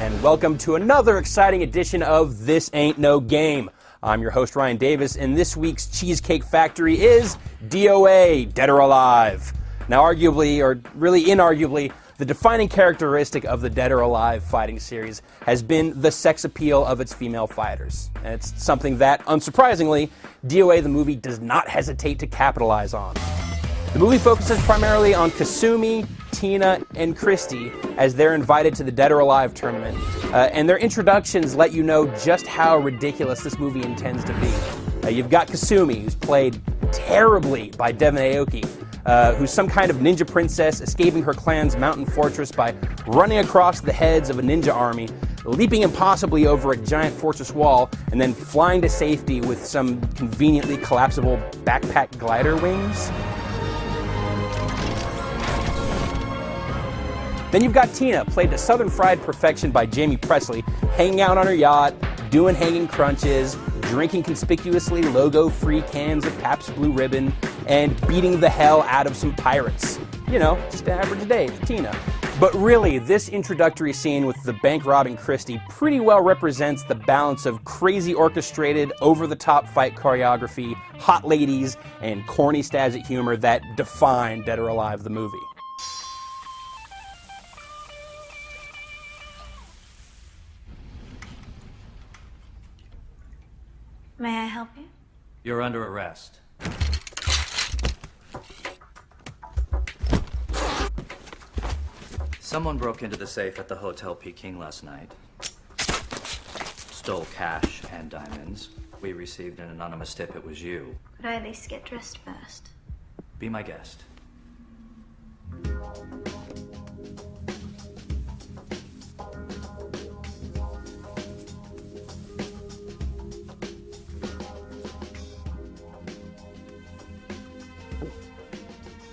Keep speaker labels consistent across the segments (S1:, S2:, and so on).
S1: and welcome to another exciting edition of This Ain't No Game. I'm your host, Ryan Davis, and this week's Cheesecake Factory is DOA, Dead or Alive. Now, arguably, or really inarguably, the defining characteristic of the Dead or Alive fighting series has been the sex appeal of its female fighters. And it's something that, unsurprisingly, DOA the movie does not hesitate to capitalize on. The movie focuses primarily on Kasumi, Tina, and Christy as they're invited to the Dead or Alive tournament, and their introductions let you know just how ridiculous this movie intends to be. You've got Kasumi, who's played terribly by Devon Aoki, who's some kind of ninja princess escaping her clan's mountain fortress by running across the heads of a ninja army, leaping impossibly over a giant fortress wall, and then flying to safety with some conveniently collapsible backpack glider wings. Then you've got Tina, played to Southern Fried perfection by Jamie Presley, hanging out on her yacht, doing hanging crunches, drinking conspicuously logo-free cans of Pabst Blue Ribbon, and beating the hell out of some pirates. You know, just an average day for Tina. But really, this introductory scene with the bank-robbing Christy pretty well represents the balance of crazy orchestrated, over-the-top fight choreography, hot ladies, and corny stabs at humor that define Dead or Alive the movie.
S2: May I help you?
S3: You're under arrest. Someone broke into the safe at the Hotel Peking last night. Stole cash and diamonds. We received an anonymous tip it was you.
S2: Could I at least get dressed first?
S3: Be my guest.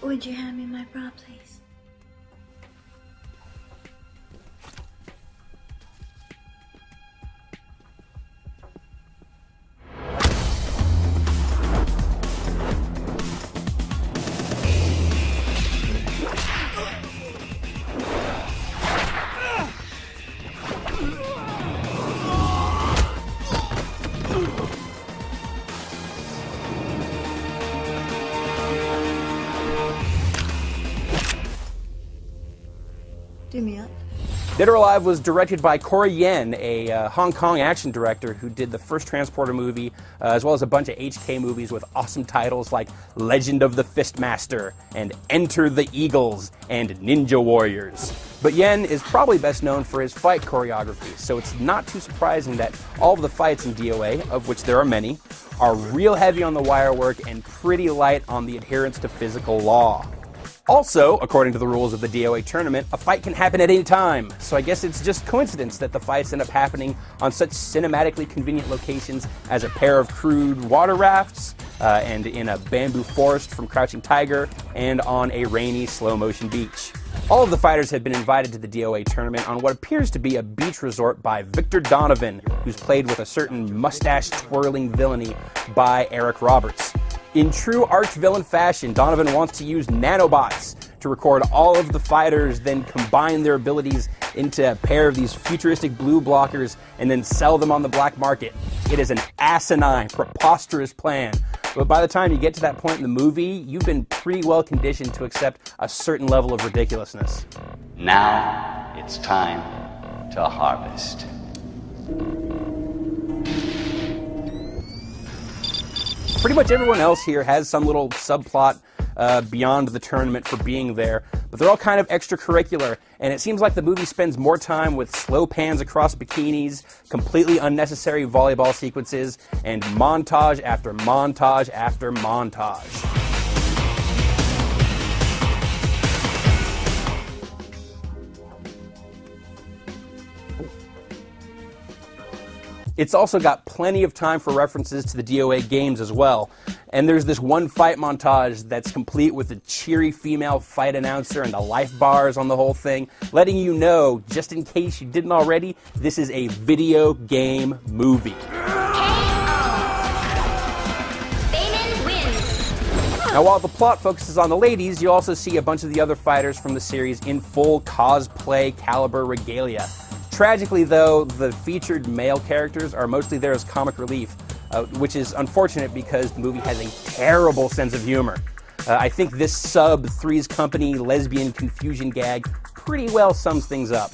S2: Would you hand me my bra, please? Do me up.
S1: Dead or Alive was directed by Corey Yen, a Hong Kong action director who did the first Transporter movie, as well as a bunch of HK movies with awesome titles like Legend of the Fistmaster and Enter the Eagles and Ninja Warriors. But Yen is probably best known for his fight choreography, so it's not too surprising that all of the fights in DOA, of which there are many, are real heavy on the wire work and pretty light on the adherence to physical law. Also, according to the rules of the DOA tournament, a fight can happen at any time, so I guess it's just coincidence that the fights end up happening on such cinematically convenient locations as a pair of crude water rafts, and in a bamboo forest from Crouching Tiger, and on a rainy slow-motion beach. All of the fighters have been invited to the DOA tournament on what appears to be a beach resort by Victor Donovan, who's played with a certain mustache-twirling villainy by Eric Roberts. In true arch-villain fashion, Donovan wants to use nanobots to record all of the fighters, then combine their abilities into a pair of these futuristic blue blockers, and then sell them on the black market. It is an asinine, preposterous plan. But by the time you get to that point in the movie, you've been pretty well conditioned to accept a certain level of ridiculousness.
S4: Now it's time to harvest.
S1: Pretty much everyone else here has some little subplot beyond the tournament for being there, but they're all kind of extracurricular, and it seems like the movie spends more time with slow pans across bikinis, completely unnecessary volleyball sequences, and montage after montage after montage. It's also got plenty of time for references to the DOA games as well. And there's this one fight montage that's complete with a cheery female fight announcer and the life bars on the whole thing, letting you know, just in case you didn't already, this is a video game movie. Now, while the plot focuses on the ladies, you also see a bunch of the other fighters from the series in full cosplay caliber regalia. Tragically, though, the featured male characters are mostly there as comic relief, which is unfortunate because the movie has a terrible sense of humor. I think this Three's Company lesbian confusion gag pretty well sums things up.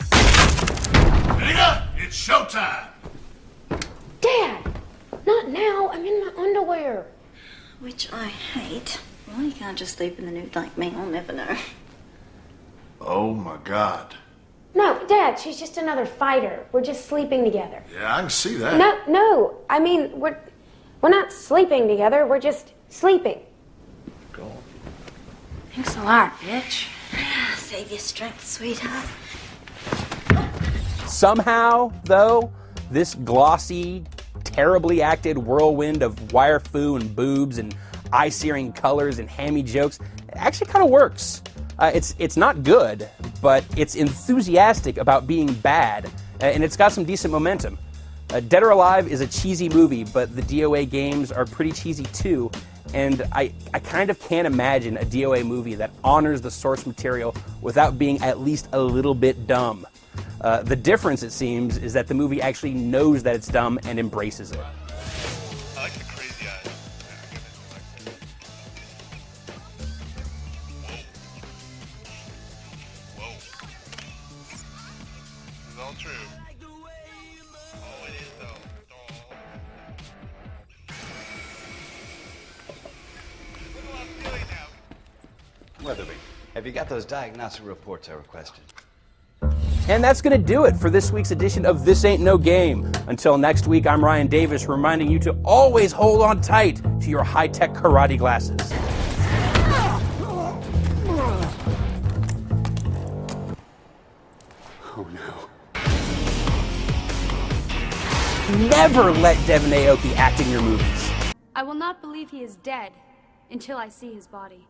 S5: Nina, it's showtime!
S6: Dad! Not now, I'm in my underwear.
S2: Which I hate. Well, you can't just sleep in the nude like me. I'll never know.
S5: Oh my God.
S6: No, Dad, she's just another fighter. We're just sleeping together.
S5: Yeah, I can see that.
S6: No, I mean, we're not sleeping together, we're just sleeping.
S5: Go.
S6: Thanks a lot, bitch.
S2: Save your strength, sweetheart.
S1: Somehow, though, this glossy, terribly acted whirlwind of wire foo and boobs and eye-searing colors and hammy jokes actually kind of works. It's not good, but it's enthusiastic about being bad, and it's got some decent momentum. Dead or Alive is a cheesy movie, but the DOA games are pretty cheesy too, and I kind of can't imagine a DOA movie that honors the source material without being at least a little bit dumb. The difference, it seems, is that the movie actually knows that it's dumb and embraces it.
S7: I like the crazy eyes. Whoa. This is all true. Oh, it is though. Oh. What do I feel now?
S4: Weatherby, have you got those diagnostic reports I requested?
S1: And that's going to do it for this week's edition of This Ain't No Game. Until next week, I'm Ryan Davis, reminding you to always hold on tight to your high-tech karate glasses.
S4: Oh no.
S1: Never let Devin Aoki act in your movies.
S8: I will not believe he is dead until I see his body.